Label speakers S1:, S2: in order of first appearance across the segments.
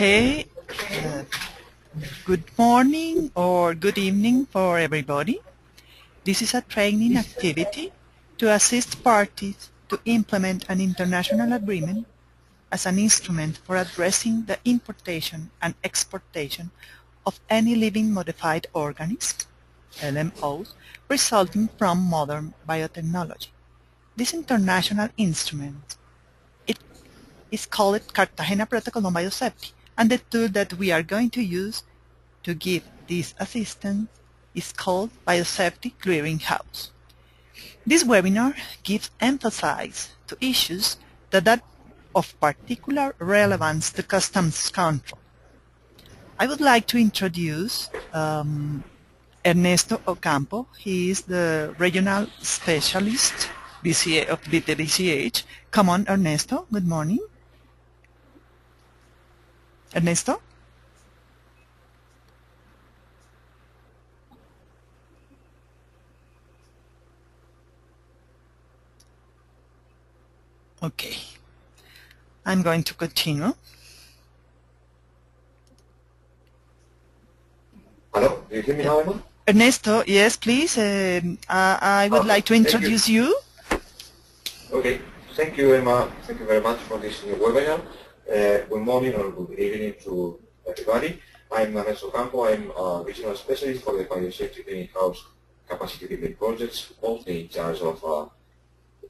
S1: Okay, good morning or good evening for everybody. This is a training activity to assist parties to implement an international agreement as an instrument for addressing the importation and exportation of any living modified organism, LMOs, resulting from modern biotechnology. This international instrument is called Cartagena Protocol on Biosafety, and the tool that we are going to use to give this assistance is called Biosafety Clearinghouse. This webinar gives emphasis to issues that are of particular relevance to customs control. I would like to introduce Ernesto Ocampo. He is the regional specialist of the BCH. Come on, Ernesto. Good morning. Ernesto? Okay. I'm going to continue.
S2: Hello, do you hear me now, Emma?
S1: Ernesto, yes, please. I would like to introduce you.
S2: Okay, thank you, Emma. Thank you very much for this new webinar. Good morning or good evening to everybody. I'm Ernesto Campo. I'm a regional specialist for the Biosafety Clearinghouse capacity building projects, mostly in charge of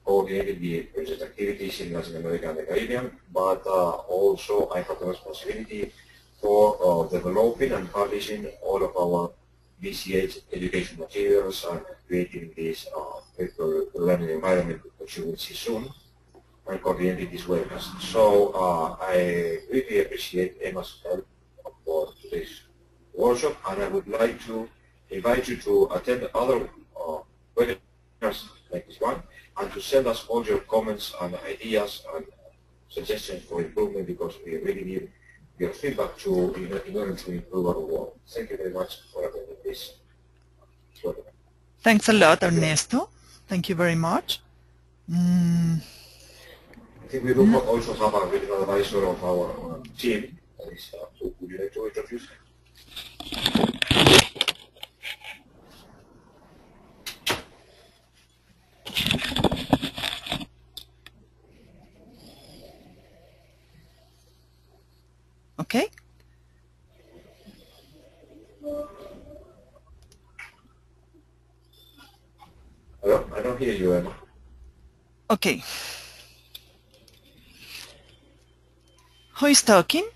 S2: coordinating the project activities in Latin America and the Caribbean, but also I have the responsibility for developing and publishing all of our BCH education materials and creating this learning environment, which you will see soon, and coordinating these webinars. So I really appreciate Emma's help for today's workshop, and I would like to invite you to attend other webinars like this one, and to send us all your comments and ideas and suggestions for improvement, because we really need your feedback in order to improve our work. Thank you very much for attending this webinar.
S1: Thanks a lot, Ernesto. Thank you very much.
S2: I think we do also have a regional advisor of our team. So would you like to introduce him?
S1: Okay.
S2: Hello, I don't hear you, Emma.
S1: Okay. Who is talking?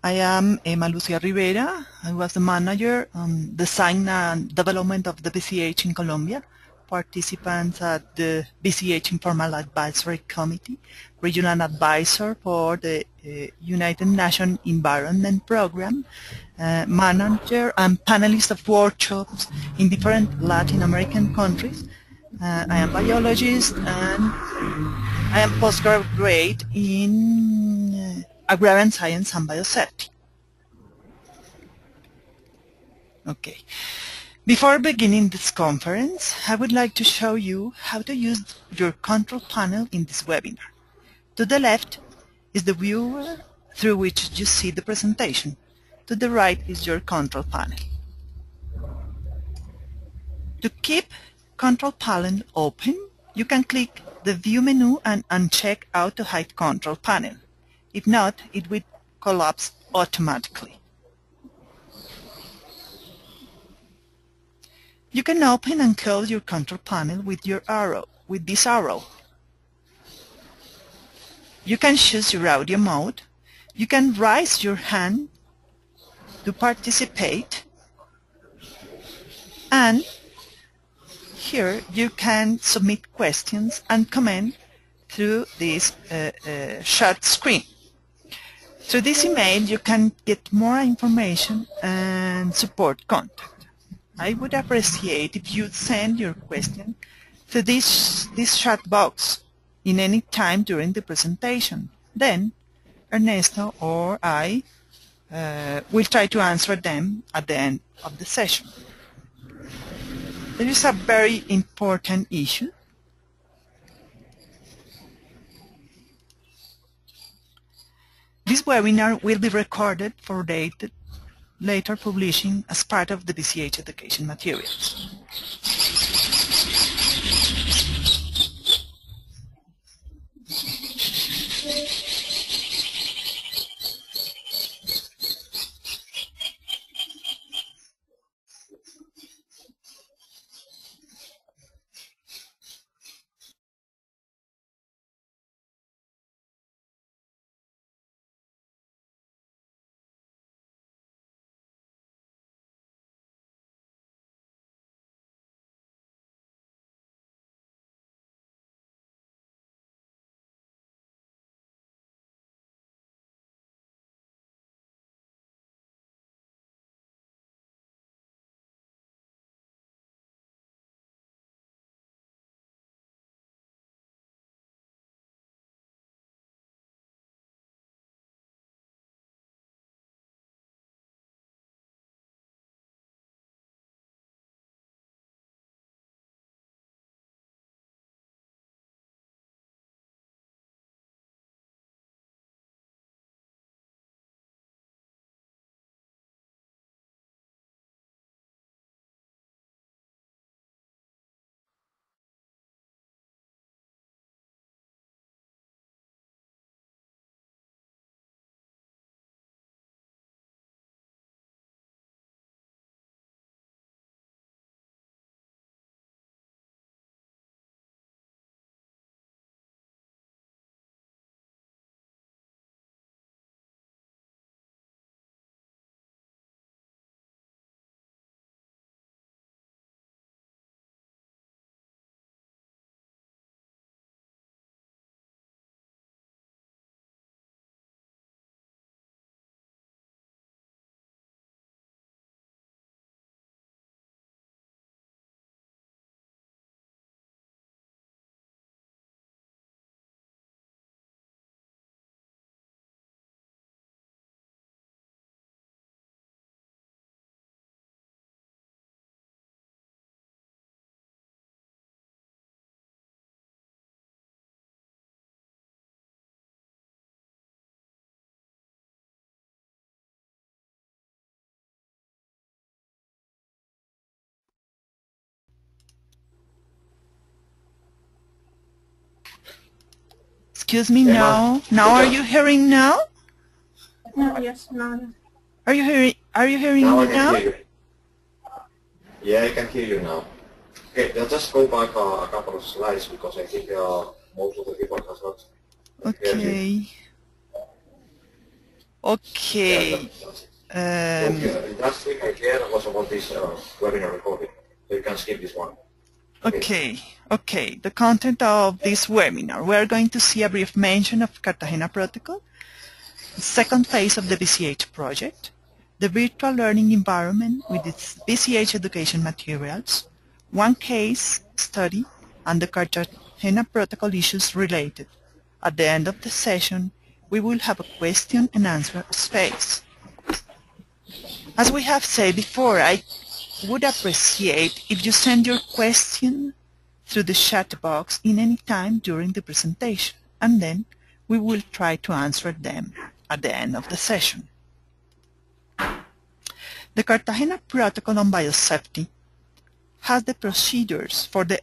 S1: I am Emma Lucia Rivera. I was the manager on design and development of the BCH in Colombia. Participants at the BCH Informal Advisory Committee, regional advisor for the United Nations Environment Program, manager and panelist of workshops in different Latin American countries. I am biologist, and I am postgraduate in agrarian science and biosafety. Okay. Before beginning this conference, I would like to show you how to use your control panel in this webinar. To the left is the viewer through which you see the presentation. To the right is your control panel. To keep control panel open, you can click the View menu and uncheck Auto Hide Control Panel. If not, it will collapse automatically. You can open and close your control panel with this arrow. You can choose your audio mode. You can raise your hand to participate. And here you can submit questions and comment through this chat screen. Through this email, you can get more information and support contact. I would appreciate if you send your question to this chat box in any time during the presentation. Then Ernesto or I will try to answer them at the end of the session. There is a very important issue. This webinar will be recorded for later publishing as part of the BCH education materials. Excuse me, now are you hearing now?
S3: No, yes, no.
S1: Are you hearing me now?
S2: Hear you. Yeah, I can hear you now. Okay, I'll just go back a couple of slides because I think most of the people have not heard you.
S1: Okay.
S2: The last thing I heard was about this webinar recording, so you can skip this one.
S1: Okay. The content of this webinar. We are going to see a brief mention of Cartagena Protocol, the second phase of the BCH project, the virtual learning environment with its BCH education materials, one case study, and the Cartagena Protocol issues related. At the end of the session, we will have a question and answer space. As we have said before, I would appreciate if you send your question through the chat box in any time during the presentation, and then we will try to answer them at the end of the session. The Cartagena Protocol on Biosafety has the procedures for the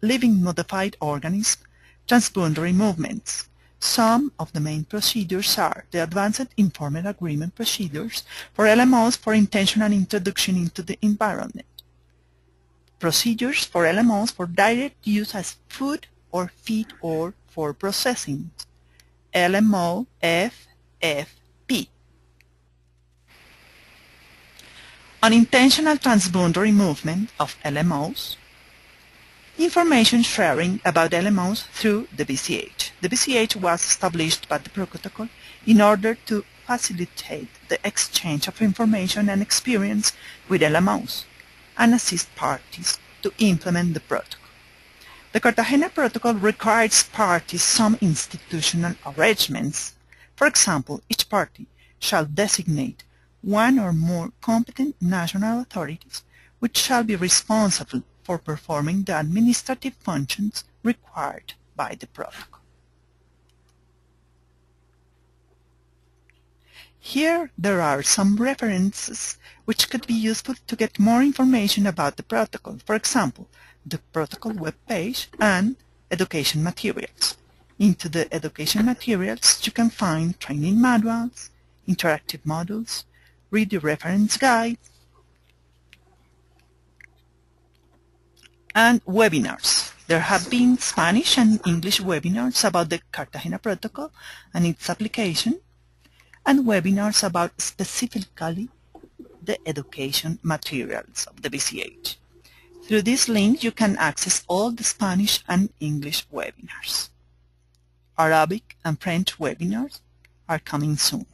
S1: living modified organism transboundary movements. Some of the main procedures are the Advanced Informed Agreement procedures for LMOs for intentional introduction into the environment, procedures for LMOs for direct use as food or feed or for processing, LMO FFP. Unintentional transboundary movement of LMOs, information sharing about LMOs through the BCH. The BCH was established by the protocol in order to facilitate the exchange of information and experience with LMOs and assist parties to implement the protocol. The Cartagena Protocol requires parties some institutional arrangements. For example, each party shall designate one or more competent national authorities which shall be responsible for performing the administrative functions required by the protocol. Here there are some references which could be useful to get more information about the protocol. For example, the protocol web page and education materials. Into the education materials you can find training manuals, interactive modules, read the reference guide, and webinars. There have been Spanish and English webinars about the Cartagena protocol and its application, and webinars about specifically the education materials of the BCH. Through this link, you can access all the Spanish and English webinars. Arabic and French webinars are coming soon.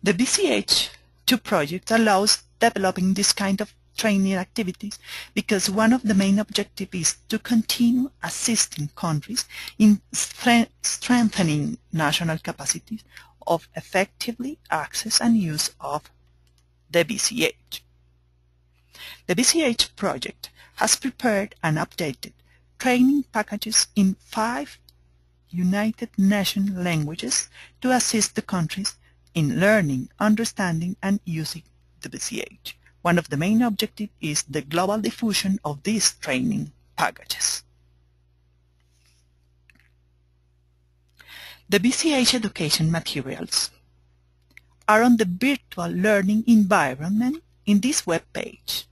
S1: The BCH II Project allows developing this kind of training activities because one of the main objectives is to continue assisting countries in strengthening national capacities of effectively access and use of the BCH. The BCH project has prepared and updated training packages in 5 United Nations languages to assist the countries in learning, understanding, and using the BCH. One of the main objectives is the global diffusion of these training packages. The BCH education materials are on the virtual learning environment in this web page.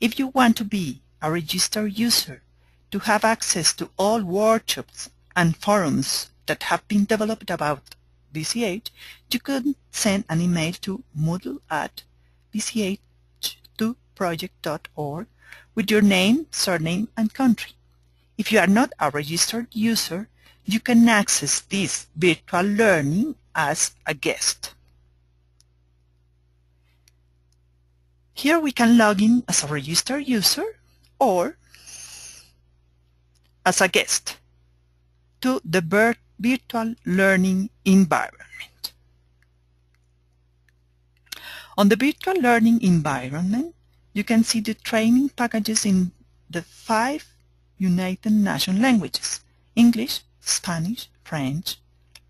S1: If you want to be a registered user to have access to all workshops and forums that have been developed about BCH, you could send an email to moodle@bch2project.org with your name, surname, and country. If you are not a registered user, you can access this virtual learning as a guest. Here we can log in as a registered user or as a guest to the virtual learning environment. On the virtual learning environment, you can see the training packages in the 5 United Nations languages: English, Spanish, French,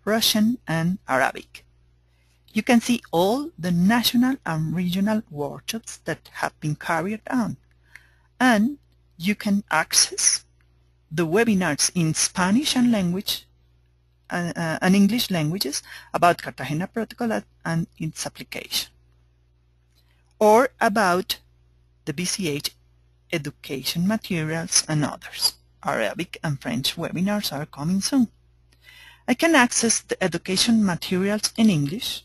S1: Russian, and Arabic. You can see all the national and regional workshops that have been carried on, and you can access the webinars in Spanish and English languages about Cartagena Protocol and its application, or about the BCH education materials and others. Arabic and French webinars are coming soon. I can access the education materials in English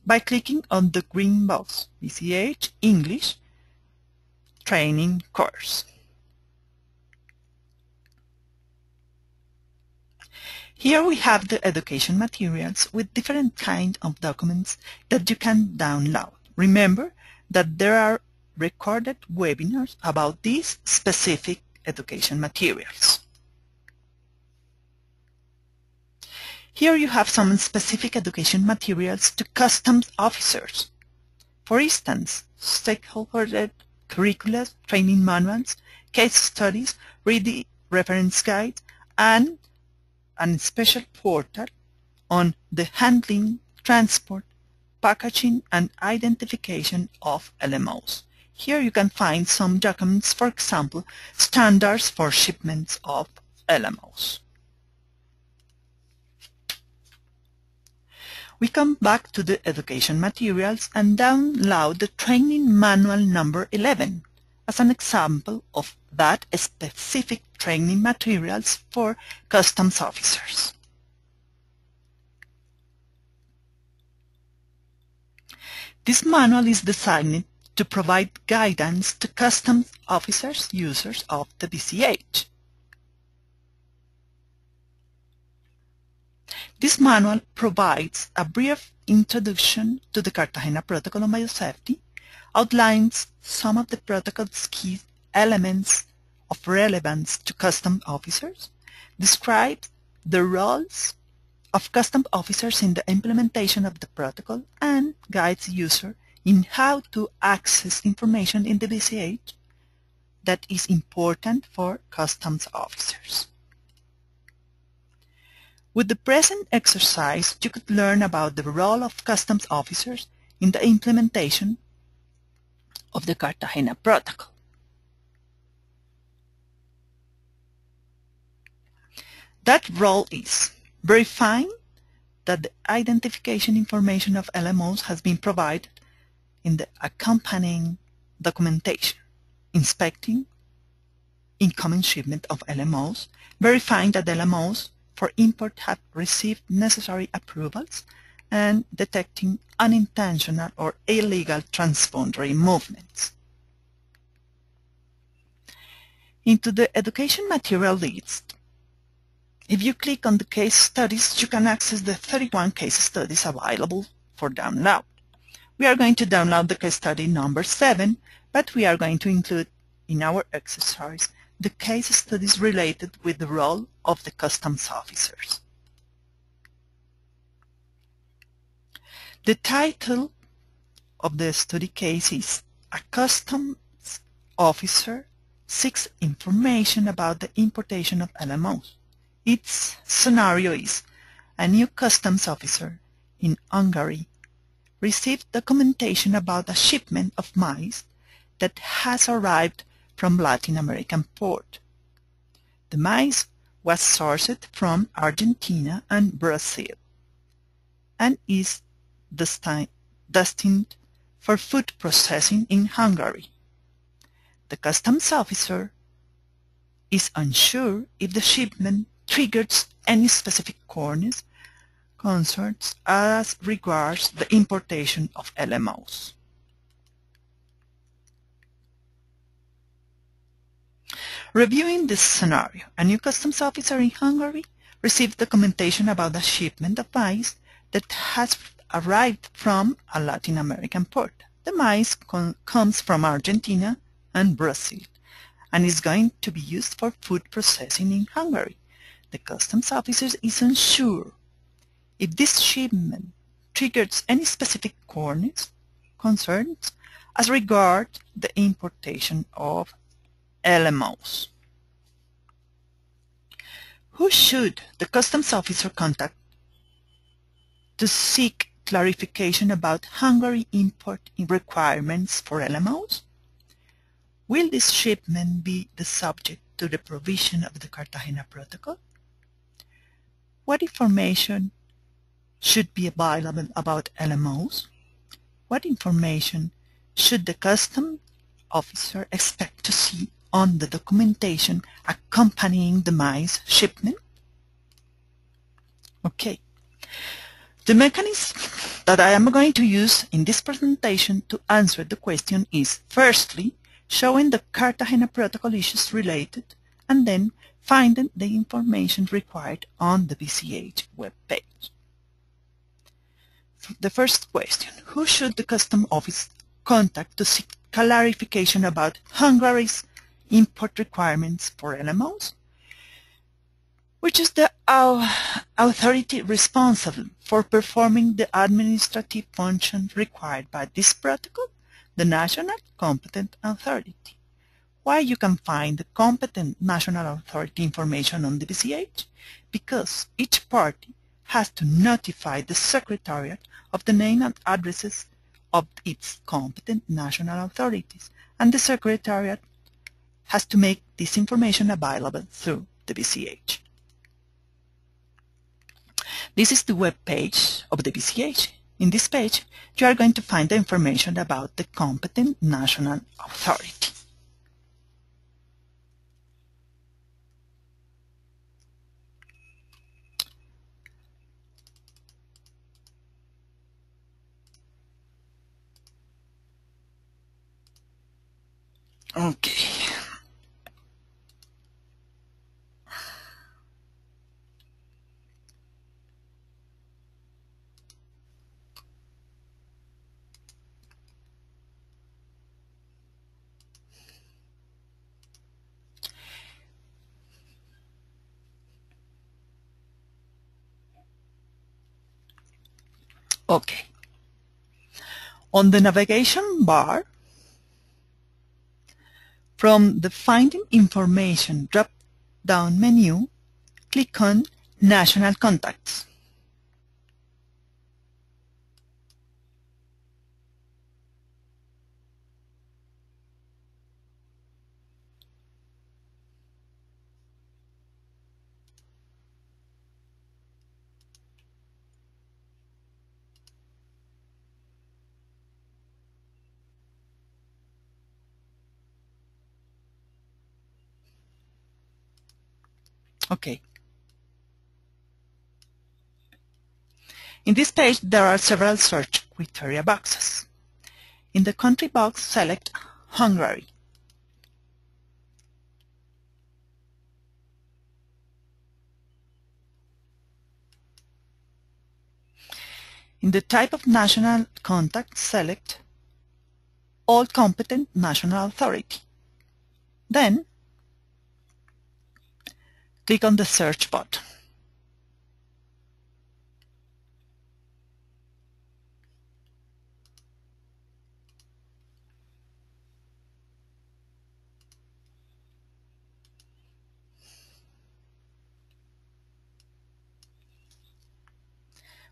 S1: by clicking on the green box, BCH English Training Course. Here we have the education materials with different kinds of documents that you can download. Remember that there are recorded webinars about these specific education materials. Here you have some specific education materials to customs officers. For instance, stakeholder curricula, training manuals, case studies, read the reference guide, and a special portal on the handling, transport, packaging, and identification of LMOs. Here you can find some documents, for example, standards for shipments of LMOs. We come back to the education materials and download the training manual number 11 as an example of that specific training materials for customs officers. This manual is designed to provide guidance to customs officers users of the BCH. This manual provides a brief introduction to the Cartagena Protocol on Biosafety, outlines some of the protocol's key elements of relevance to customs officers, describes the roles of customs officers in the implementation of the protocol, and guides users in how to access information in the BCH that is important for customs officers. With the present exercise, you could learn about the role of customs officers in the implementation of the Cartagena Protocol. That role is verifying that the identification information of LMOs has been provided in the accompanying documentation, inspecting incoming shipment of LMOs, verifying that LMOs for import have received necessary approvals, and detecting unintentional or illegal transboundary movements. Into the education material list, if you click on the case studies, you can access the 31 case studies available for download. We are going to download the case study number 7, but we are going to include in our exercise the case studies related with the role of the customs officers. The title of the study case is "A Customs Officer Seeks Information about the Importation of LMOs." Its scenario is a new customs officer in Hungary received documentation about a shipment of maize that has arrived from Latin American port. The maize was sourced from Argentina and Brazil and is destined for food processing in Hungary. The customs officer is unsure if the shipment triggers any specific concerns as regards the importation of LMOs. Reviewing this scenario, a new customs officer in Hungary received documentation about a shipment of maize that has arrived from a Latin American port. The maize comes from Argentina and Brazil and is going to be used for food processing in Hungary. The customs officer is unsure if this shipment triggers any specific concerns as regards the importation of LMOs. Who should the customs officer contact to seek clarification about Hungary import requirements for LMOs? Will this shipment be the subject to the provision of the Cartagena Protocol? What information should be available about LMOs? What information should the customs officer expect to see on the documentation accompanying the maize shipment? Okay. The mechanism that I am going to use in this presentation to answer the question is, firstly, showing the Cartagena Protocol issues related, and then finding the information required on the BCH webpage. The first question, who should the customs office contact to seek clarification about Hungary's import requirements for LMOs? Which is the authority responsible for performing the administrative function required by this protocol? The National Competent Authority. Why you can find the competent national authority information on the BCH? Because each party has to notify the Secretariat of the name and addresses of its competent national authorities, and the Secretariat has to make this information available through the BCH. This is the web page of the BCH. In this page, you are going to find the information about the competent national authority. Okay. Okay. On the navigation bar, from the Finding Information drop-down menu, click on national contacts. Okay. In this page, there are several search criteria boxes. In the country box, select Hungary. In the type of national contact, select All Competent National Authority. Then, click on the search button.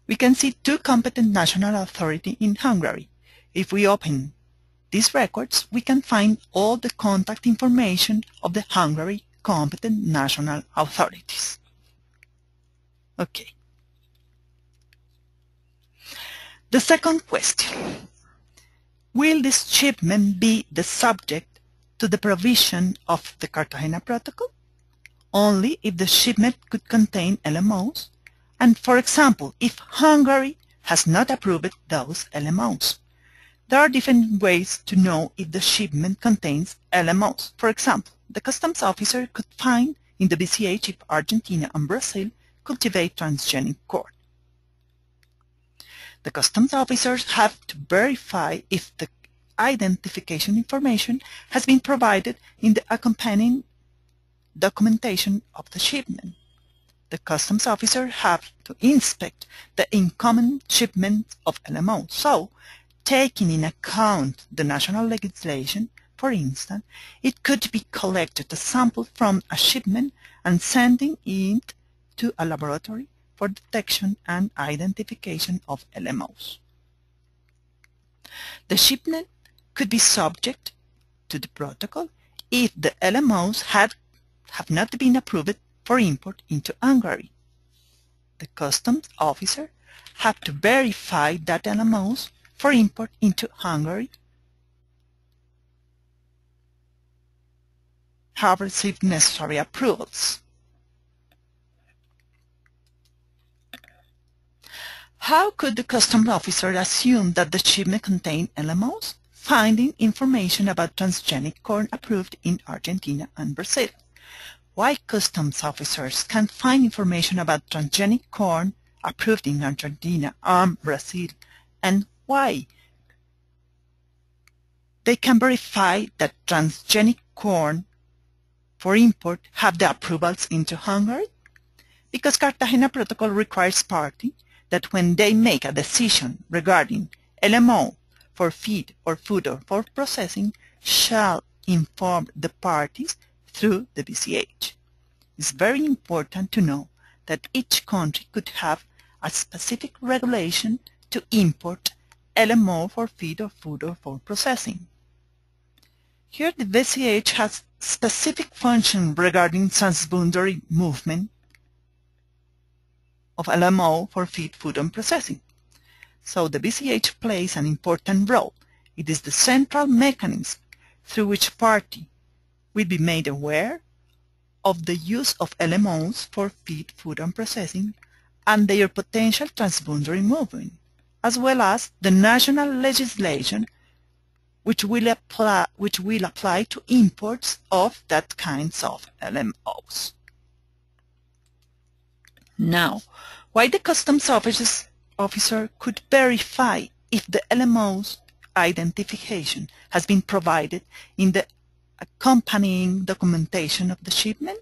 S1: We can see two competent national authorities in Hungary. If we open these records, we can find all the contact information of the Hungary competent national authorities. Okay. The second question. Will this shipment be the subject to the provision of the Cartagena Protocol? Only if the shipment could contain LMOs, and for example, if Hungary has not approved those LMOs. There are different ways to know if the shipment contains LMOs. For example, the customs officer could find in the BCH if Argentina and Brazil cultivate transgenic corn. The customs officers have to verify if the identification information has been provided in the accompanying documentation of the shipment. The customs officer have to inspect the incoming shipment of LMO. So, taking in account the national legislation, for instance, it could be collected a sample from a shipment and sending it to a laboratory for detection and identification of LMOs. The shipment could be subject to the protocol if the LMOs have not been approved for import into Hungary. The customs officer have to verify that LMOs for import into Hungary have received necessary approvals. How could the customs officer assume that the shipment contained LMOs, finding information about transgenic corn approved in Argentina and Brazil? Why customs officers can find information about transgenic corn approved in Argentina and Brazil, and why they can verify that transgenic corn for import have the approvals into Hungary? Because Cartagena Protocol requires parties that when they make a decision regarding LMO for feed or food or for processing shall inform the parties through the BCH. It's very important to know that each country could have a specific regulation to import LMO for feed or food or for processing. Here the BCH has specific function regarding transboundary movement of LMO for feed, food and processing. So the BCH plays an important role. It is the central mechanism through which party will be made aware of the use of LMOs for feed, food and processing and their potential transboundary movement, as well as the national legislation which will apply to imports of that kinds of LMOs. Now, why the customs officer could verify if the LMO's identification has been provided in the accompanying documentation of the shipment?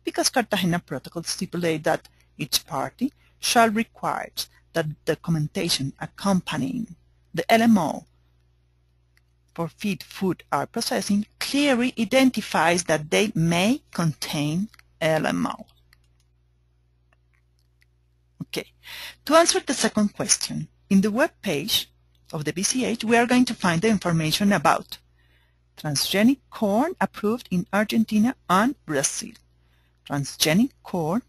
S1: Because Cartagena Protocol stipulates that each party shall require that the documentation accompanying the LMO for feed, food, or processing clearly identifies that they may contain LMO. Okay. To answer the second question, in the web page of the BCH, we are going to find the information about transgenic corn approved in Argentina and Brazil, transgenic corn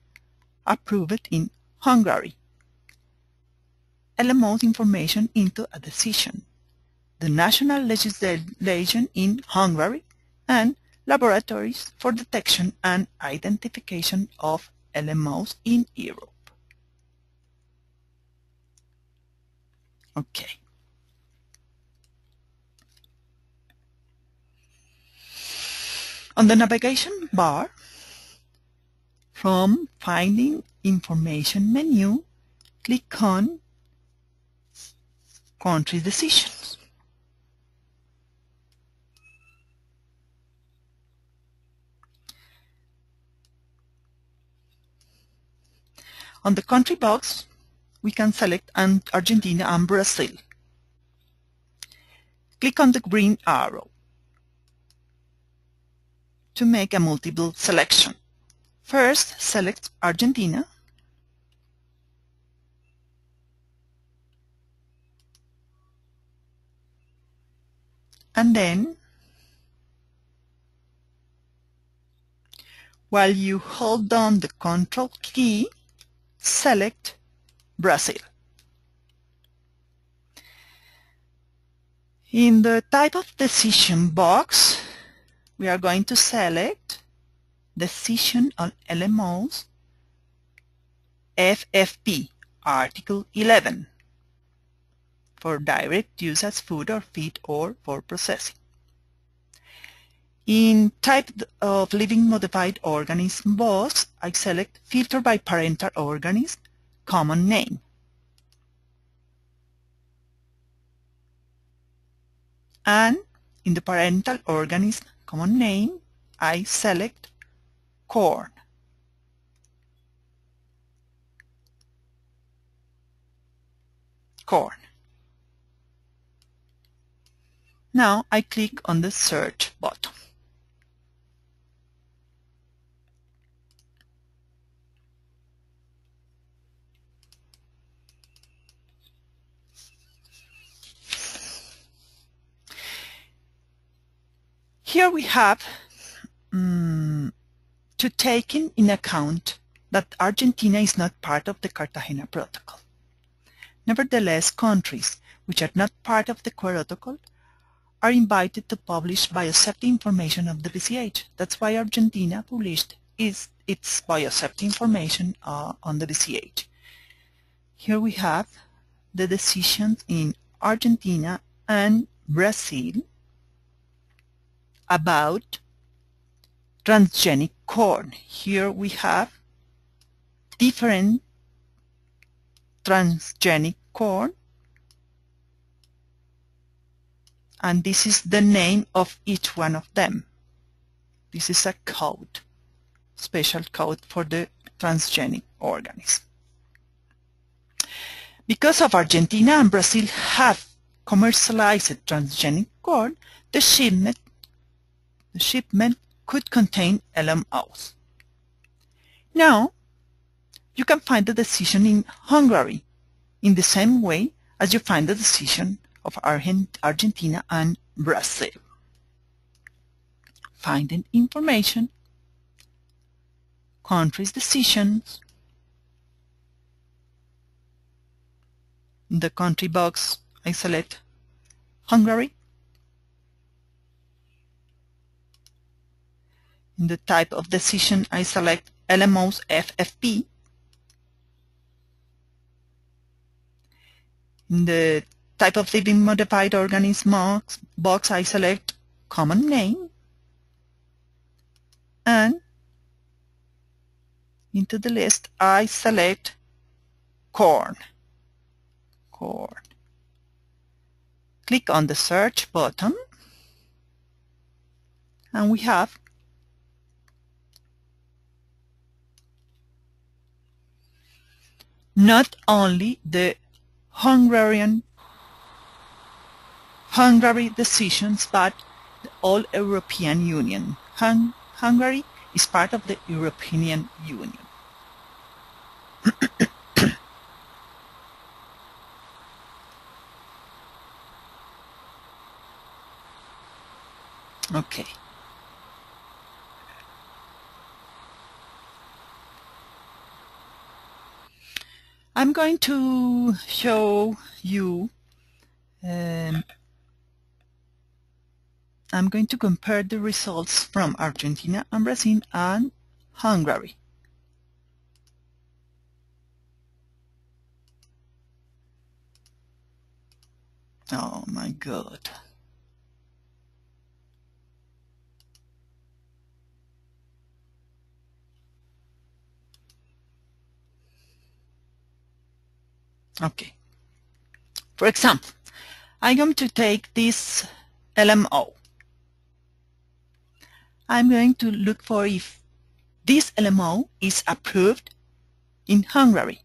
S1: approved in Hungary, LMO's information into a decision, the national legislation in Hungary, and laboratories for detection and identification of LMOs in Europe. Okay. On the navigation bar, from Finding Information menu, click on Country Decisions. On the country box, we can select Argentina and Brazil. Click on the green arrow to make a multiple selection. First, select Argentina, and then, while you hold down the Control key, select Brazil. In the type of decision box, we are going to select Decision on LMOs FFP, Article 11, for direct use as food or feed or for processing. In Type of Living Modified Organism box, I select Filter by Parental Organism, Common Name. And in the Parental Organism Common Name, I select corn. Corn. Now I click on the Search button. Here we have to take in account that Argentina is not part of the Cartagena Protocol. Nevertheless, countries which are not part of the protocol are invited to publish biosafety information of the BCH. That's why Argentina published its biosafety information on the BCH. Here we have the decisions in Argentina and Brazil about transgenic corn. Here we have different transgenic corn, and this is the name of each one of them. This is a code, special code for the transgenic organism. Because of Argentina and Brazil have commercialized transgenic corn, the shipment could contain LMOs. Now, you can find the decision in Hungary in the same way as you find the decision of Argentina and Brazil. Finding information, countries' decisions. In the country box, I select Hungary. In the type of decision, I select LMOs FFP. In the type of living modified organism box, I select common name. And into the list, I select corn. Corn. Click on the search button, and we have not only the Hungary decisions, but the all European Union. Hungary is part of the European Union. Okay. I'm going to show you, I'm going to compare the results from Argentina and Brazil and Hungary. Oh my God. Okay. For example, I'm going to take this LMO. I'm going to look for if this LMO is approved in Hungary.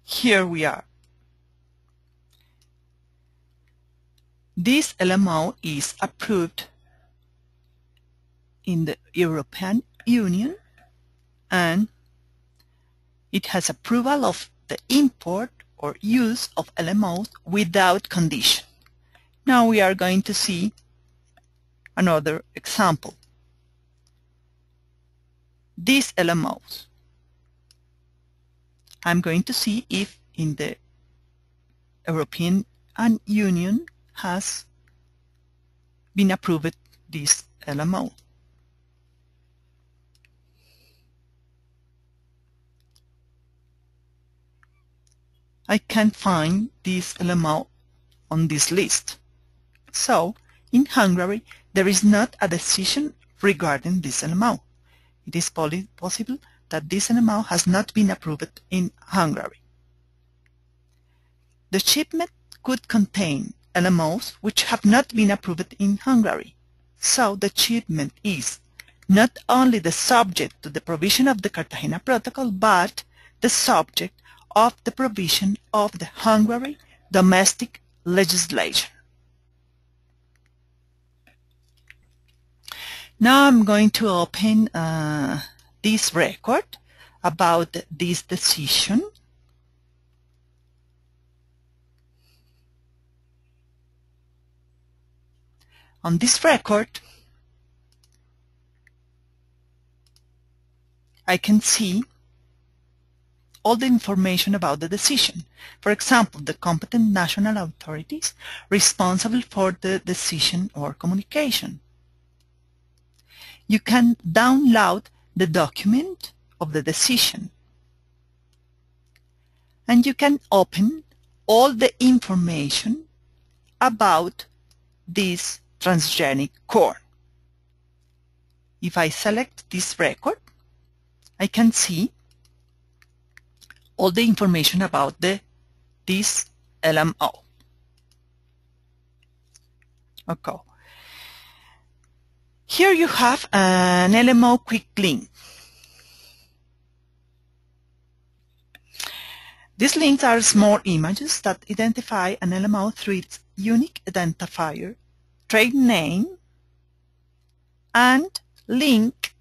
S1: Here we are. This LMO is approved in the European Union, and it has approval of the import or use of LMOs without condition. Now we are going to see another example. These LMOs. I'm going to see if in the European Union has been approved this LMO. I can't find this LMO on this list. So, in Hungary, there is not a decision regarding this LMO. It is possible that this LMO has not been approved in Hungary. The shipment could contain LMOs which have not been approved in Hungary. So the shipment is not only the subject to the provision of the Cartagena Protocol, but the subject of the provision of the Hungary domestic legislation. Now I'm going to open this record about this decision. On this record, I can see all the information about the decision. For example, the competent national authorities responsible for the decision or communication. You can download the document of the decision, and you can open all the information about this transgenic corn. If I select this record, I can see all the information about this LMO. Okay. Here you have an LMO quick link. These links are small images that identify an LMO through its unique identifier, trade name, and link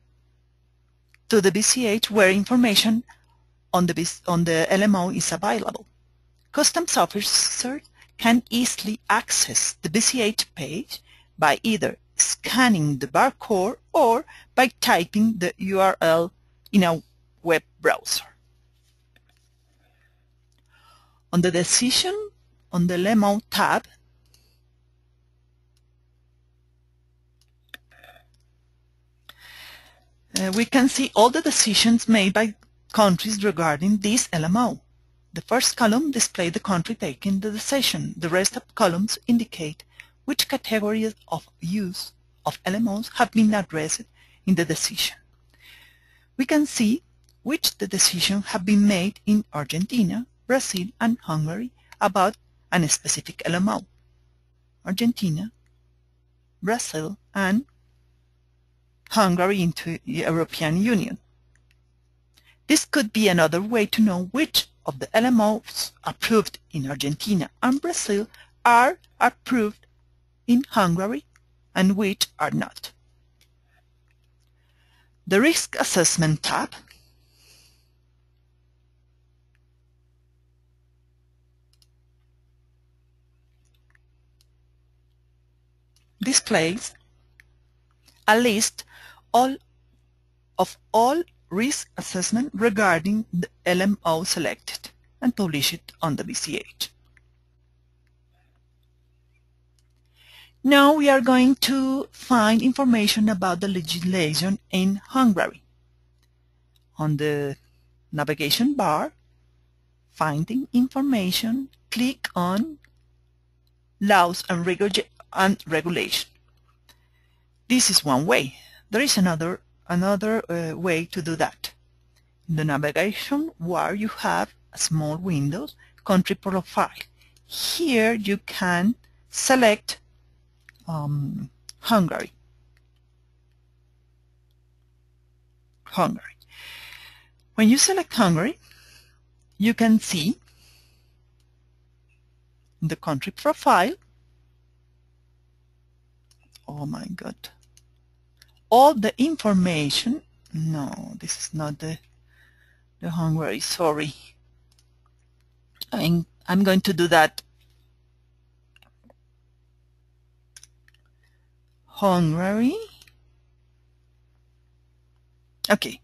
S1: to the BCH where information on the LMO is available. Customs officers can easily access the BCH page by either scanning the barcode or by typing the URL in a web browser. On the decision on the LMO tab, we can see all the decisions made by countries regarding this LMO. The first column displays the country taking the decision. The rest of columns indicate which categories of use of LMOs have been addressed in the decision. We can see which the decisions have been made in Argentina, Brazil, and Hungary about a specific LMO. Argentina, Brazil, and Hungary into the European Union. This could be another way to know which of the LMOs approved in Argentina and Brazil are approved in Hungary and which are not. The Risk Assessment tab displays a list of all risk assessment regarding the LMO selected and published on the BCH. Now we are going to find information about the legislation in Hungary. On the navigation bar, Finding Information, click on Laws and Regulation. This is one way. There is another way to do that. In the navigation bar, you have a small window, Country Profile. Here you can select Hungary. When you select Hungary, you can see in the country profile, oh my God, all the information. No, this is not the Hungary, sorry. I'm going to do that. Hungary. Okay.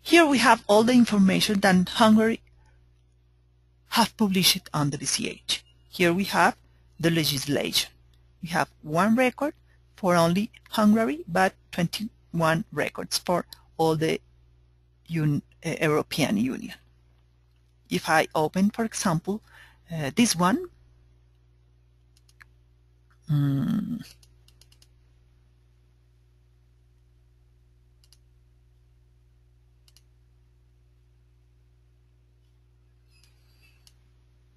S1: Here we have all the information that Hungary have published on the BCH. Here we have the legislation. We have one record for only Hungary, but 21 records for all the European Union. If I open, for example, this one,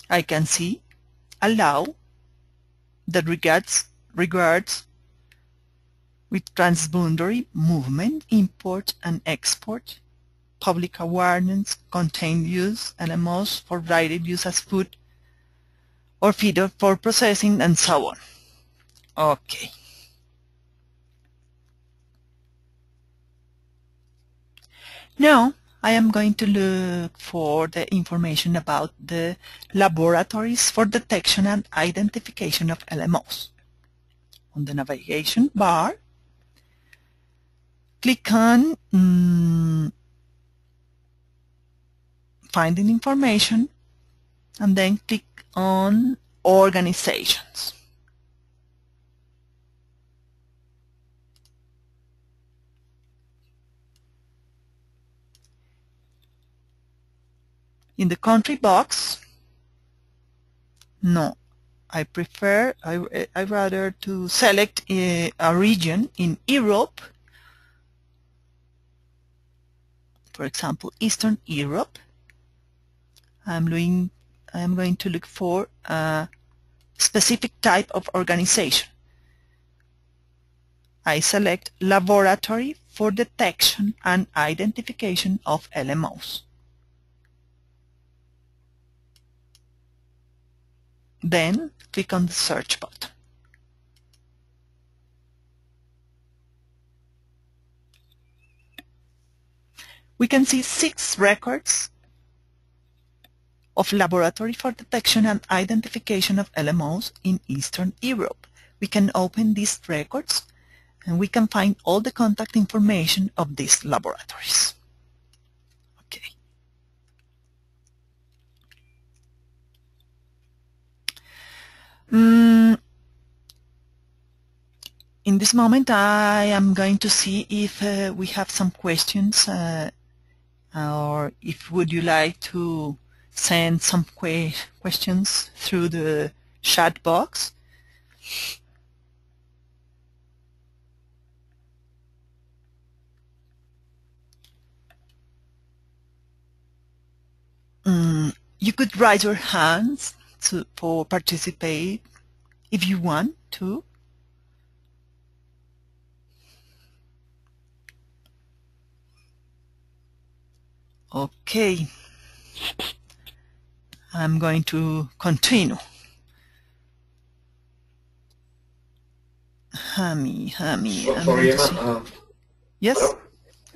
S1: I can see a law that regards with transboundary movement, import and export, public awareness, contained use, LMOs for direct use as food or feed for processing, and so on. Okay. Now I am going to look for the information about the laboratories for detection and identification of LMOs. On the navigation bar, click on Finding Information, and then click on Organizations. In the country box, no, I rather to select a region in Europe, for example, Eastern Europe. I'm going to look for a specific type of organization. I select Laboratory for Detection and Identification of LMOs. Then click on the search button. We can see 6 records of Laboratory for Detection and Identification of LMOs in Eastern Europe. We can open these records and we can find all the contact information of these laboratories. Okay. In this moment, I am going to see if we have some questions, or if would you like to send some questions through the chat box. You could raise your hands for participate if you want to. Okay. I'm going to continue. Hami.
S2: Sorry, Emma.
S1: Yes?
S2: Hello?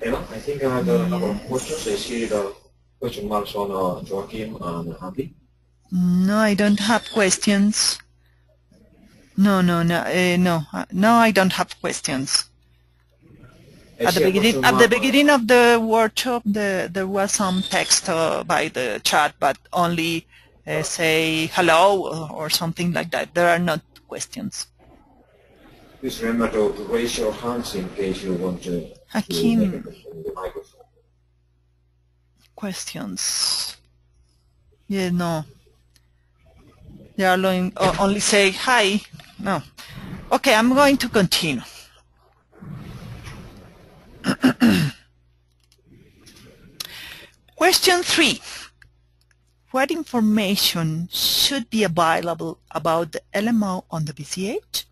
S2: Emma, I think I have a couple of questions. I see the question marks on Joachim and Andy.
S1: No, I don't have questions. No, I don't have questions. At the beginning of the workshop, there was some text by the chat, but only say hello or something like that. There are not questions.
S2: Please remember to raise your hands in case you want to
S1: Hakim.
S2: make a question in the microphone.
S1: Questions. Yeah, no. They are only say hi. No. Okay, I'm going to continue. Question 3. What information should be available about the LMO on the BCH?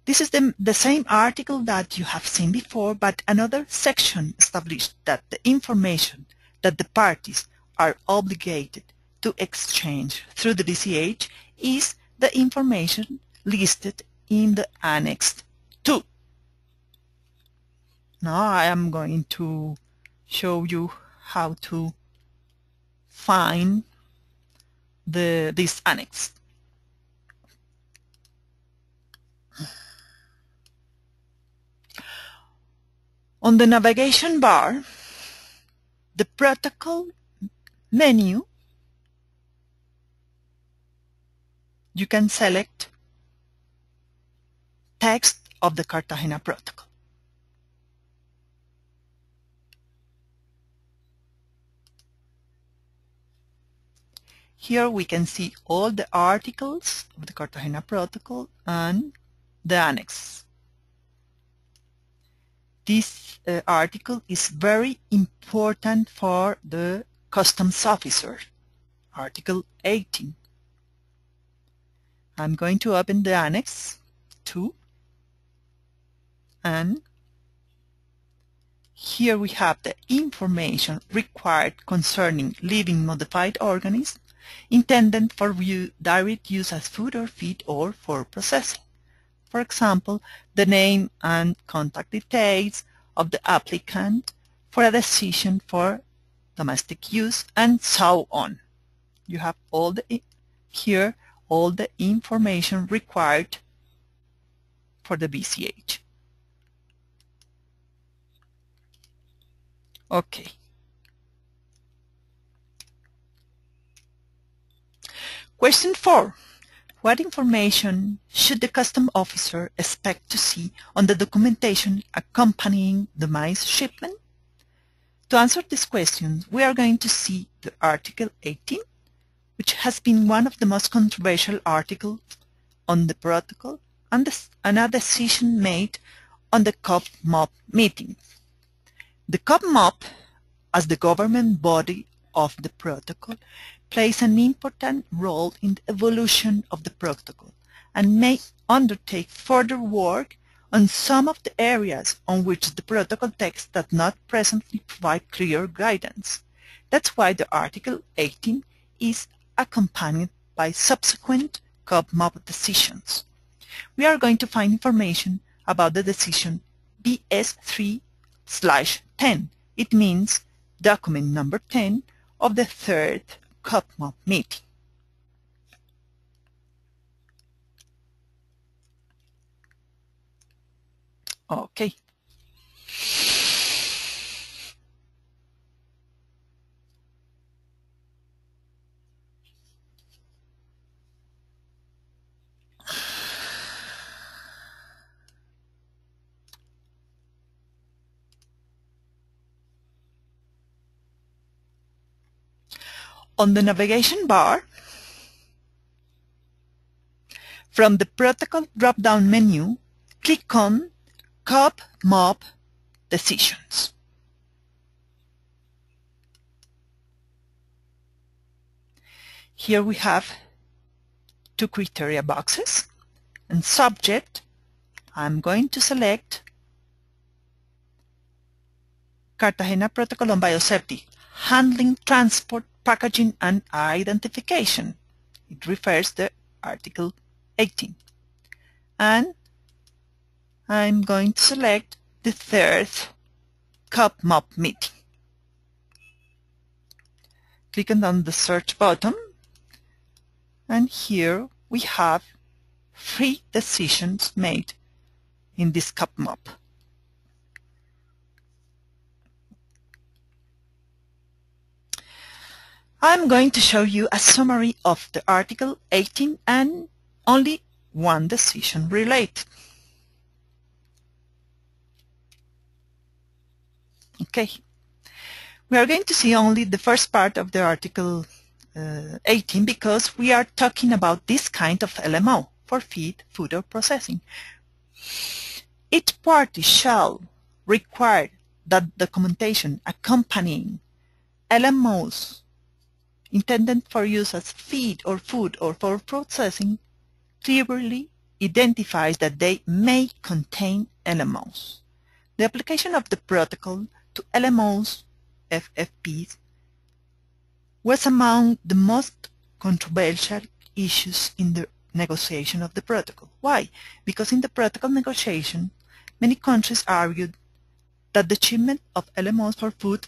S1: This is the same article that you have seen before, but another section established that the information that the parties are obligated to exchange through the BCH is the information listed in the Annex 2. Now I am going to show you how to find this annex. On the navigation bar, the protocol menu, you can select text of the Cartagena protocol. Here we can see all the articles of the Cartagena protocol and the annex. This article is very important for the customs officer, Article 18. I'm going to open the Annex 2, and here we have the information required concerning living modified organisms intended for direct use as food or feed or for processing. For example, the name and contact details of the applicant for a decision for domestic use, and so on. You have all the information required for the BCH. Okay. Question 4. What information should the customs officer expect to see on the documentation accompanying the maize shipment? To answer this question, we are going to see the Article 18, which has been one of the most controversial articles on the protocol, and a decision made on the COP-MOP meeting. The COP-MOP, as the government body of the protocol, plays an important role in the evolution of the protocol and may undertake further work on some of the areas on which the protocol text does not presently provide clear guidance. That's why the Article 18 is accompanied by subsequent COP-MOP decisions. We are going to find information about the decision BS3/10. It means document number 10 of the third COP-MOP meeting. Okay. On the navigation bar, from the protocol drop-down menu, click on COP-MOP Decisions. Here we have two criteria boxes, and subject, I'm going to select Cartagena Protocol on Biosafety. handling, transport, packaging, and identification. It refers to Article 18. And I'm going to select the third CPB meeting. Click on the search button, and here we have 3 decisions made in this CPB. I'm going to show you a summary of the Article 18 and only one decision related. Okay, we are going to see only the first part of the Article 18 because we are talking about this kind of LMO for feed, food, or processing. Each party shall require that documentation accompanying LMOs intended for use as feed or food or for processing clearly identifies that they may contain LMOs. The application of the protocol to LMOs, FFPs, was among the most controversial issues in the negotiation of the protocol. Why? Because in the protocol negotiation, many countries argued that the shipment of LMOs for food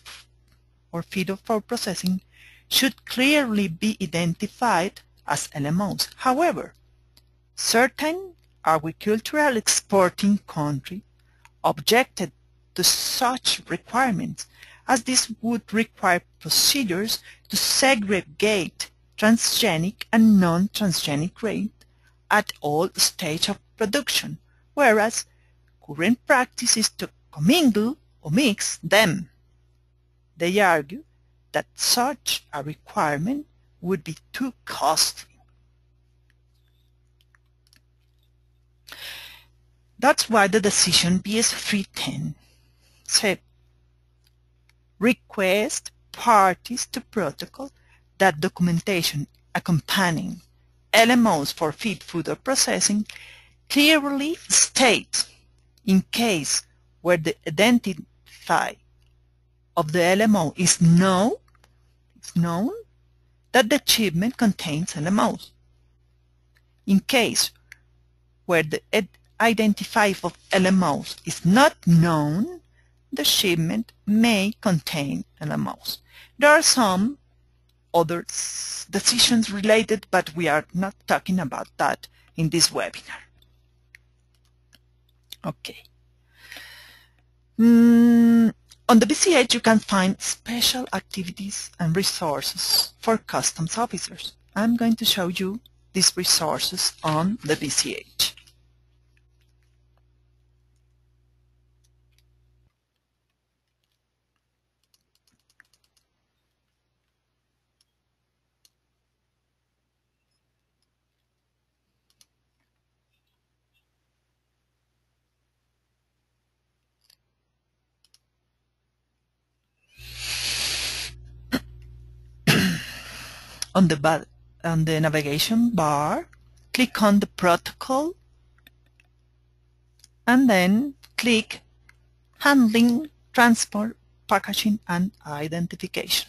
S1: or feed or for processing should clearly be identified as LMOs. However, certain agricultural exporting countries objected to such requirements, as this would require procedures to segregate transgenic and non-transgenic grain at all stages of production, whereas current practice is to commingle or mix them. They argue that such a requirement would be too costly. That's why the decision BS 310 said, request parties to protocol that documentation accompanying LMOs for feed, food, or processing clearly states, in case where the identifier of the LMO is known, that the shipment contains LMOs. In case where the identifier of LMOs is not known, the shipment may contain LMOs. There are some other decisions related, but we are not talking about that in this webinar. Okay. On the BCH, you can find special activities and resources for customs officers. I'm going to show you these resources on the BCH. On the navigation bar, click on the protocol and then click Handling, Transport, Packaging, and Identification.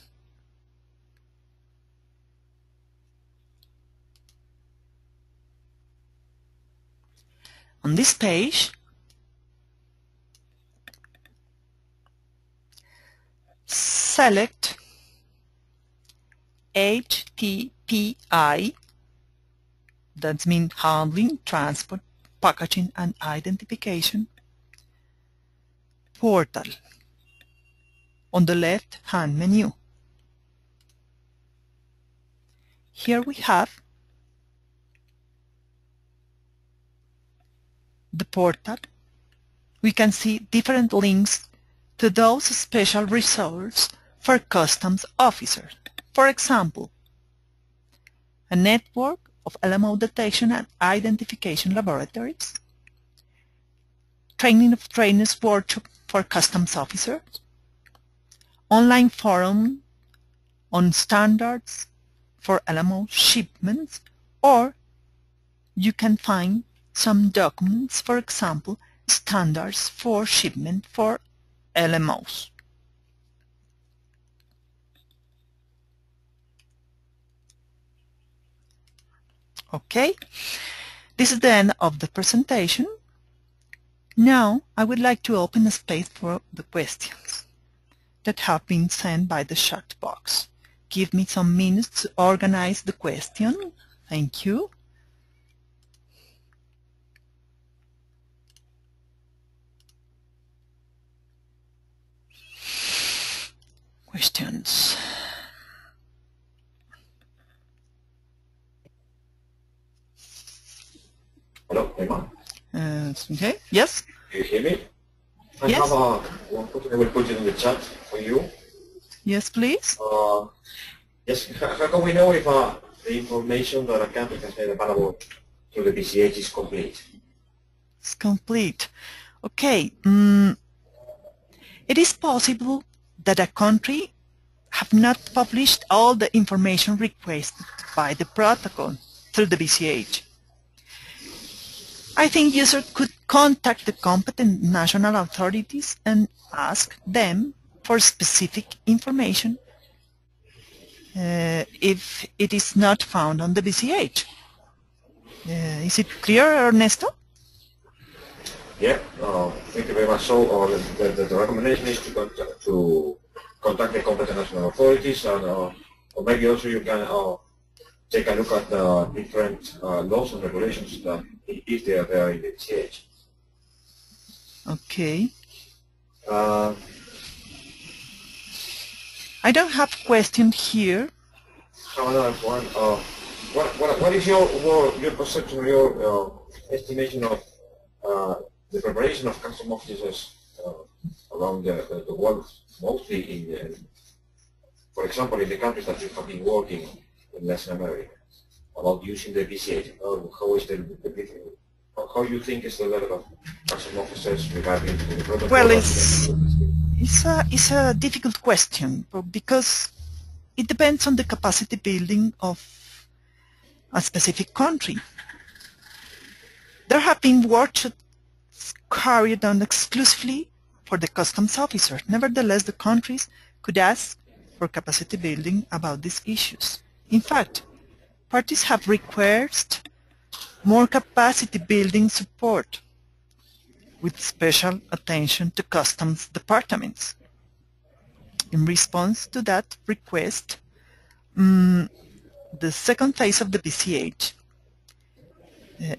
S1: On this page, select HTPI, that means Handling, Transport, Packaging, and Identification portal on the left-hand menu. Here we have the portal. We can see different links to those special resources for customs officers. For example, a network of LMO detection and identification laboratories, training of trainers workshop for customs officers, online forum on standards for LMO shipments, or you can find some documents, for example, standards for shipment for LMOs. Okay, this is the end of the presentation. Now I would like to open a space for the questions that have been sent by the chat box. Give me some minutes to organize the question. Thank you. Questions.
S2: Hello, Emma.
S1: Okay. Yes?
S2: Do you hear me? I
S1: Yes.
S2: have one question I will put it in the chat for you.
S1: Yes, please.
S2: Yes, how can we know if the information that a country has made available through the BCH is complete?
S1: It's complete. Okay. It is possible that a country have not published all the information requested by the protocol through the BCH. I think user could contact the competent national authorities and ask them for specific information if it is not found on the BCH. Is it clear, Ernesto?
S2: Yeah, thank you very much. So the recommendation is to contact the competent national authorities, and or maybe also you can take a look at the different laws and regulations that if they are there in the BCH.
S1: Okay. I don't have question here.
S2: Another one. What is your perception, your estimation of the preparation of custom officers around the world, mostly in, for example, in the countries that you have been working in Latin America, about using the BCH? How is how you think is the level of custom officers regarding the protocol?
S1: Well, it's a difficult question because it depends on the capacity building of a specific country. There have been workshops carried on exclusively for the customs officer. Nevertheless, the countries could ask for capacity building about these issues. In fact, parties have requested more capacity building support with special attention to customs departments. In response to that request, the second phase of the BCH,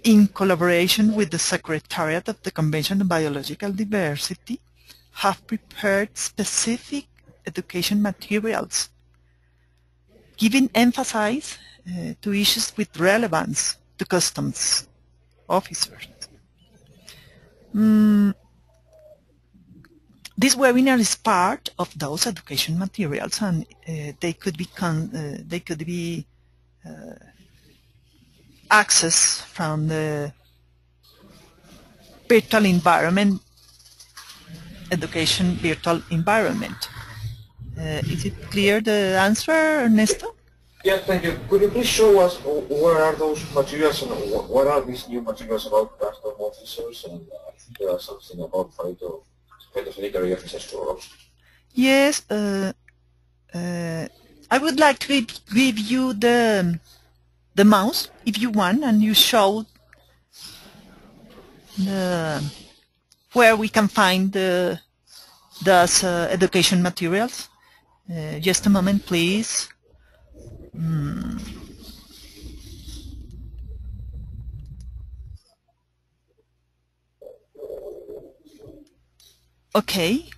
S1: in collaboration with the Secretariat of the Convention on Biological Diversity, have prepared specific education materials, giving emphasis to issues with relevance to customs officers. This webinar is part of those education materials, and they could be accessed from the virtual environment, education virtual environment. Is it clear the answer, Ernesto?
S2: Yes, thank you. Could you please show us where are those materials and what are these new materials about custom officers, and I think there are something about phytosanitary officers too.
S1: Yes, I would like to give you the mouse if you want, and you show where we can find those education materials. Just a moment, please. Okay.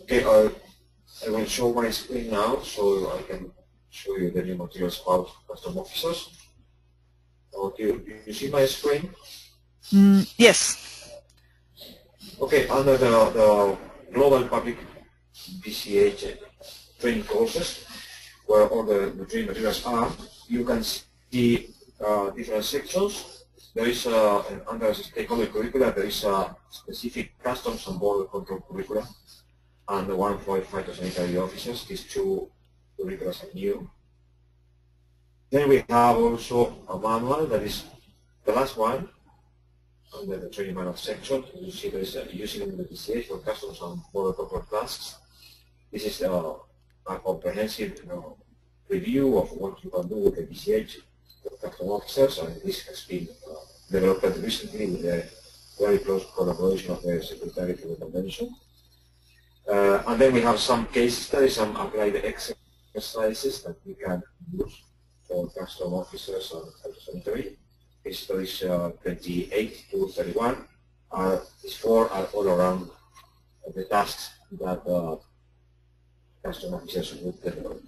S2: Okay, I will show my screen now so I can show you the new materials about custom officers. Okay, you see my screen?
S1: Yes.
S2: Okay, under the Global Public BCH training courses, where all the training materials are, you can see different sections. There is under stakeholder curricula, there is a specific customs and border control curricula, and the one for phytosanitary officers. These two curricula are new. Then we have also a manual that is the last one under the training manual section. You see there is using the BCH for customs and border control tasks. This is a comprehensive preview of what you can do with the BCH customer officers, and this has been developed recently with a very close collaboration of the Secretary to the Convention. And then we have some case studies, some applied exercises that we can use for custom officers and secretary. Case studies 28 to 31. These four are all around the tasks that custom officers would develop.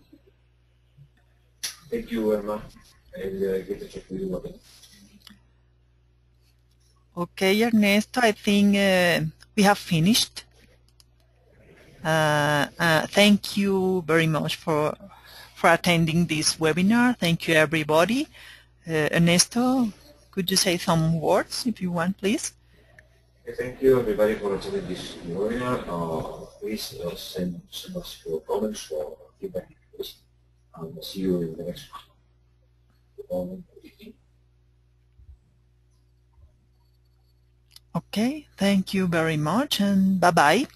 S2: Thank you, Emma, and good to talk to you again.
S1: Okay, Ernesto, I think we have finished. Thank you very much for attending this webinar. Thank you, everybody. Ernesto, could you say some words if you want, please?
S2: Thank you, everybody, for attending this webinar. Please send us your comments or feedback, please. And see you in the next one.
S1: Okay, thank you very much, and bye-bye.